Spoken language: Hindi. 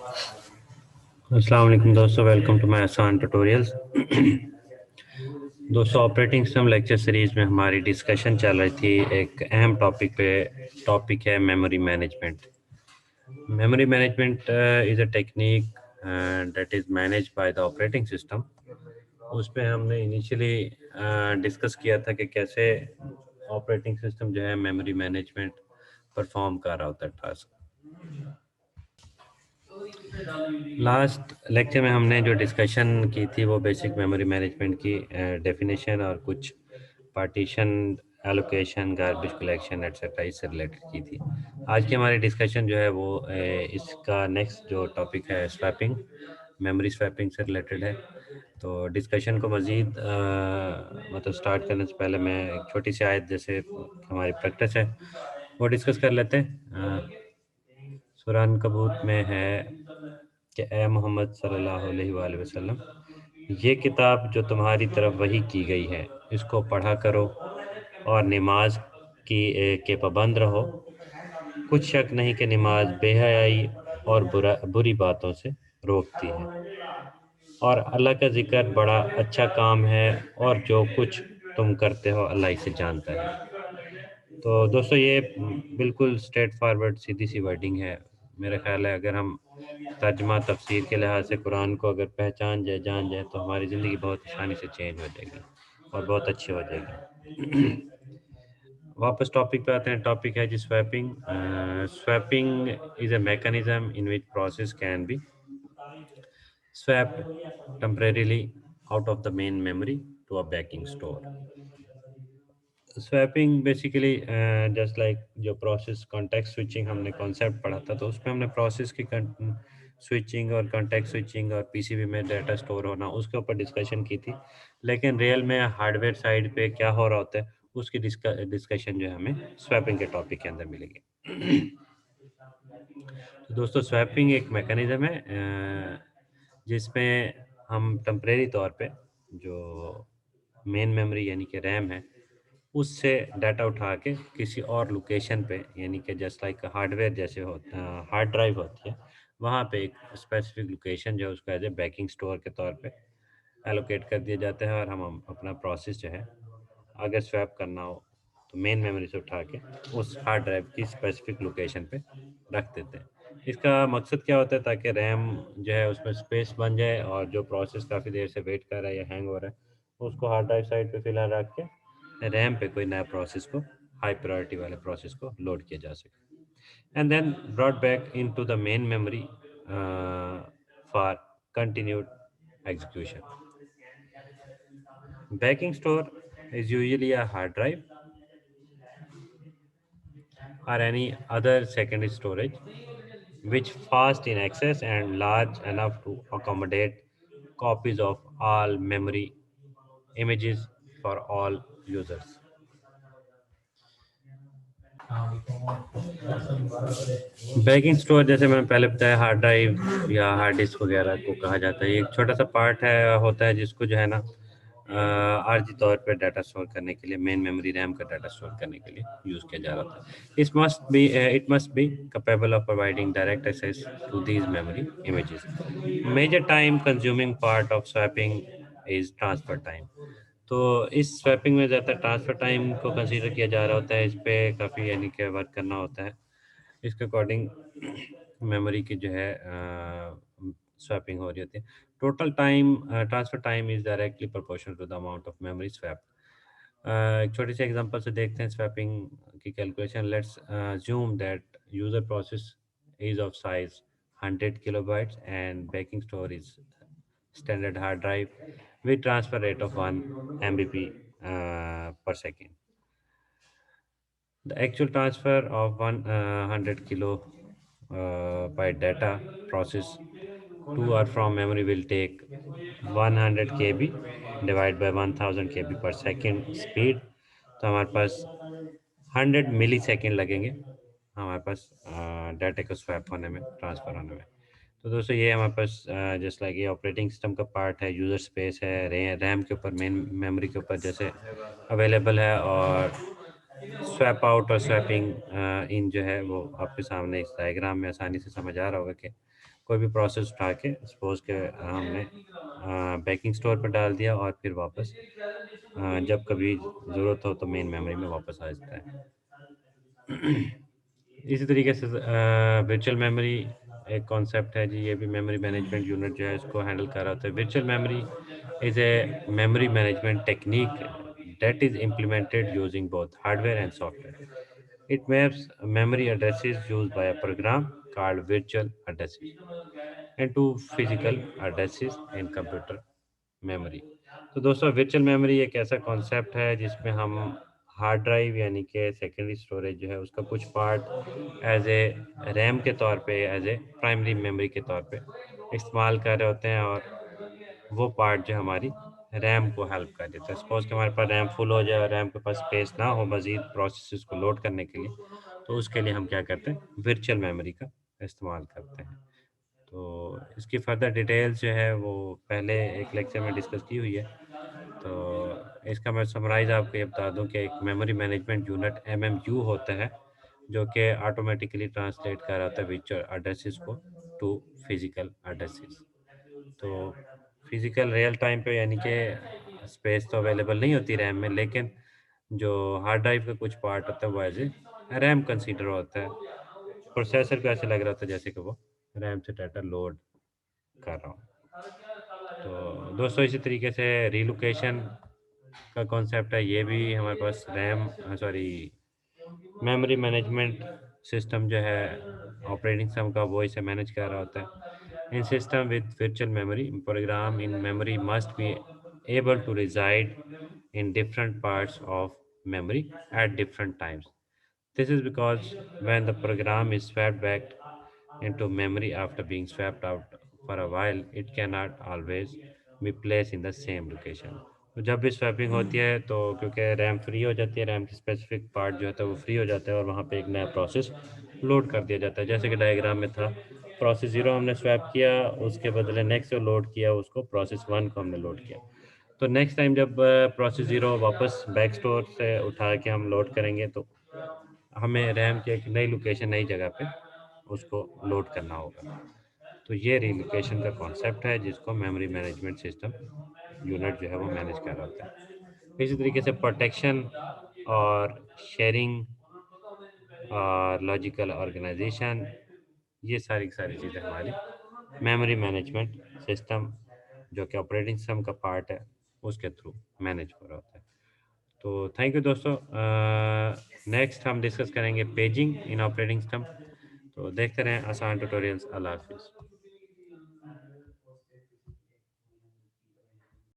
अस्सलाम वालेकुम दोस्तों, वेलकम टू माय आसान ट्यूटोरियल्स। दोस्तों, ऑपरेटिंग सिस्टम लेक्चर सीरीज में हमारी डिस्कशन चल रही थी एक अहम टॉपिक पे। टॉपिक है memory management. Memory management is a technique that is managed by the operating system. उस पे हमने इनिशियली डिस्कस किया था कि कैसे ऑपरेटिंग सिस्टम जो है मेमोरी मैनेजमेंट परफॉर्म कर रहा होता है टास्क। लास्ट लेक्चर में हमने जो डिस्कशन की थी वो बेसिक मेमोरी मैनेजमेंट की डेफिनेशन और कुछ partition, allocation, garbage collection etcetera इससे रिलेटेड की थी। आज की हमारी डिस्कशन जो है वो इसका नेक्स्ट जो टॉपिक है स्वैपिंग, मेमोरी स्वैपिंग से रिलेटेड है। तो डिस्कशन को मज़ीद मतलब स्टार्ट करने से पहले मैं एक छोटी सी आयत जैसे हमारी प्रैक्टिस है वो डिस्कस कर लेते हैं। सूरह अनकबूत में है कि ए मोहम्मद सल्लल्लाहु अलैहि वसल्लम, ये किताब जो तुम्हारी तरफ वही की गई है इसको पढ़ा करो और नमाज के पाबंद रहो। कुछ शक नहीं कि नमाज बेहयाई और बुरी बातों से रोकती है और अल्लाह का जिक्र बड़ा अच्छा काम है और जो कुछ तुम करते हो अल्लाह इसे जानता है। तो दोस्तों, ये बिल्कुल स्ट्रेट फॉरवर्ड सीधी सी वर्डिंग है। मेरा ख्याल है अगर हम तर्जमा तफसीर के लिहाज से कुरान को अगर पहचान जाए, जान जाए, तो हमारी ज़िंदगी बहुत आसानी से चेंज हो जाएगी और बहुत अच्छी हो जाएगी। वापस टॉपिक पे आते हैं। टॉपिक है जी swapping. Swapping is a mechanism in which process can be swapped temporarily out of the main memory to a backing store. Swapping basically just like जो प्रोसेस कॉन्टेक्स्ट स्विचिंग हमने कॉन्सेप्ट पढ़ा था, तो उसमें हमने प्रोसेस की स्विचिंग और कॉन्टेक्स्ट स्विचिंग और पीसीबी में डाटा स्टोर होना उसके ऊपर डिस्कशन की थी। लेकिन रियल में हार्डवेयर साइड पे क्या हो रहा होता है उसकी डिस्कशन जो है हमें स्वैपिंग के टॉपिक के अंदर मिलेगी। तो दोस्तों, स्वैपिंग एक मैकेनिज्म है जिसमें हम टेम्परेरी तौर पे जो मेन मेमोरी यानी कि रैम है उससे डाटा उठा के किसी और लोकेशन पे, यानी कि जस्ट लाइक हार्डवेयर जैसे होता हार्ड ड्राइव होती है, वहाँ पे एक स्पेसिफिक लोकेशन जो है उसको एज ए बैकिंग स्टोर के तौर पे एलोकेट कर दिया जाता है और हम अपना प्रोसेस जो है अगर स्वैप करना हो तो मेन मेमोरी से उठा के उस हार्ड ड्राइव की स्पेसिफिक लोकेशन पे रख देते हैं। इसका मकसद क्या होता है, ताकि रैम जो है उसमें स्पेस बन जाए और जो प्रोसेस काफ़ी देर से वेट कर रहा है या हैंग हो रहा है उसको हार्ड ड्राइव साइड पे फिलहाल रख के रैम पे कोई नया प्रोसेस को, हाई प्रायोरिटी वाले प्रोसेस को लोड किया जा सके and then brought back into the main memory for continued execution. Backing store is usually a hard drive or any other secondary storage which fast in access and large enough to accommodate copies of all memory images for all users. Banking store जैसे मैंने पहले बताया हार्ड ड्राइव या हार्ड डिस्क वगैरह को कहा जाता है। ये एक छोटा सा पार्ट है होता है जिसको जो है ना आर्जी तौर पे डाटा स्टोर करने के लिए, मेन मेमोरी रैम का डाटा स्टोर करने के लिए यूज़ किया जा रहा था। It must be capable of providing direct access to these memory images. Major time consuming part of swapping is transfer time. तो इस स्वैपिंग में ज़्यादातर ट्रांसफ़र टाइम को कंसीडर किया जा रहा होता है। इस पे काफ़ी यानी कि वर्क करना होता है। इसके अकॉर्डिंग मेमोरी की जो है स्वैपिंग हो रही होती है। Total time transfer time is directly proportional to the amount of memory swap. एक छोटी सी एग्जांपल से देखते हैं स्वैपिंग की calculation. Let's assume that user process is of size 100 kilobytes and backing store is standard hard drive with transfer rate of 1 mbp per second. The actual transfer of 100 kilo byte data process to or from memory will take 100 kb divided by 1000 kb per second speed. तो हमारे पास 100 मिली सेकेंड लगेंगे हमारे पास डाटा को स्वैप होने में, ट्रांसफ़र होने में। तो दोस्तों, ये हमारे पास जस्ट लाइक ये ऑपरेटिंग सिस्टम का पार्ट है, यूज़र स्पेस है, रैम के ऊपर, मेन मेमोरी के ऊपर जैसे अवेलेबल है। और स्वैप आउट और स्वैपिंग इन जो है वो आपके सामने इस डायग्राम में आसानी से समझ आ रहा होगा कि कोई भी प्रोसेस उठा के सपोज के हमने बैकिंग स्टोर पर डाल दिया और फिर वापस जब कभी ज़रूरत हो तो मेन मेमोरी में वापस आ जाता है। इसी तरीके से वर्चुअल मेमोरी एक कॉन्सेप्ट है जी, ये भी मेमोरी मैनेजमेंट यूनिट जो है इसको हैंडल कर रहा होता है। Virtual memory is a memory management technique that is implemented using both hardware and software. It maps memory addresses used by a program called virtual addresses into physical addresses in computer memory. तो दोस्तों वर्चुअल मेमोरी एक ऐसा कॉन्सेप्ट है जिसमें हम हार्ड ड्राइव यानी कि सेकेंडरी स्टोरेज जो है उसका कुछ पार्ट एज ए रैम के तौर पे, एज ए प्राइमरी मेमोरी के तौर पे इस्तेमाल कर रहे होते हैं, और वो पार्ट जो हमारी रैम को हेल्प कर देता है। सपोज कि हमारे पास रैम फुल हो जाए और रैम के पास स्पेस ना हो मज़ीद प्रोसेसेस को लोड करने के लिए, तो उसके लिए हम क्या करते हैं, वर्चुअल मेमोरी का इस्तेमाल करते हैं। तो इसकी फर्दर डिटेल्स जो है वो पहले एक लेक्चर में डिस्कस की हुई है। तो इसका मैं समराइज़ आपको ये बता दूं कि एक मेमोरी मैनेजमेंट यूनिट एमएमयू होता है, जो कि ऑटोमेटिकली ट्रांसलेट कर रहा होता है वर्चुअल एड्रेसेस को टू फिजिकल एड्रेसेस। तो फिजिकल रियल टाइम पे यानी कि स्पेस तो अवेलेबल नहीं होती रैम में, लेकिन जो हार्ड ड्राइव का कुछ पार्ट होता है वो एज ए रैम कंसीडर होता है। प्रोसेसर को ऐसे लग रहा था जैसे कि वो रैम से डाटा लोड कर रहा हूँ। तो दोस्तों इसी तरीके से रिलोकेशन का कॉन्सेप्ट है, ये भी हमारे पास RAM sorry memory management system जो है ऑपरेटिंग सिस्टम का, वो इसे मैनेज कर रहा होता है। In system with virtual memory program in memory must be able to reside in different parts of memory at different times. This is because when the program is swapped back into memory after being swapped out for a while, it cannot always be placed in the same location. तो जब भी स्वैपिंग होती है तो क्योंकि रैम फ्री हो जाती है, रैम की स्पेसिफिक पार्ट जो होता है वो फ्री हो जाता है और वहाँ पे एक नया प्रोसेस लोड कर दिया जाता है। जैसे कि डायग्राम में था, प्रोसेस ज़ीरो हमने स्वैप किया, उसके बदले नेक्स्ट जो लोड किया उसको प्रोसेस वन को हमने लोड किया। तो नेक्स्ट टाइम जब प्रोसेस ज़ीरो वापस बैक स्टोर से उठा के हम लोड करेंगे तो हमें रैम की एक नई लोकेशन, नई जगह पे उसको लोड करना होगा। तो ये रिलोकेशन का कॉन्सेप्ट है जिसको मेमोरी मैनेजमेंट सिस्टम यूनिट जो है वो मैनेज कर रहा होता है। इसी तरीके से प्रोटेक्शन और शेयरिंग और लॉजिकल ऑर्गेनाइजेशन, ये सारी की सारी चीज़ें हमारी मेमोरी मैनेजमेंट सिस्टम जो कि ऑपरेटिंग सिस्टम का पार्ट है उसके थ्रू मैनेज हो रहा होता है। तो थैंक यू दोस्तों। नेक्स्ट हम डिस्कस करेंगे पेजिंग इन ऑपरेटिंग सिस्टम। तो देखते रहें आसान ट्यूटोरियल्स। अल्लाह हाफिज़।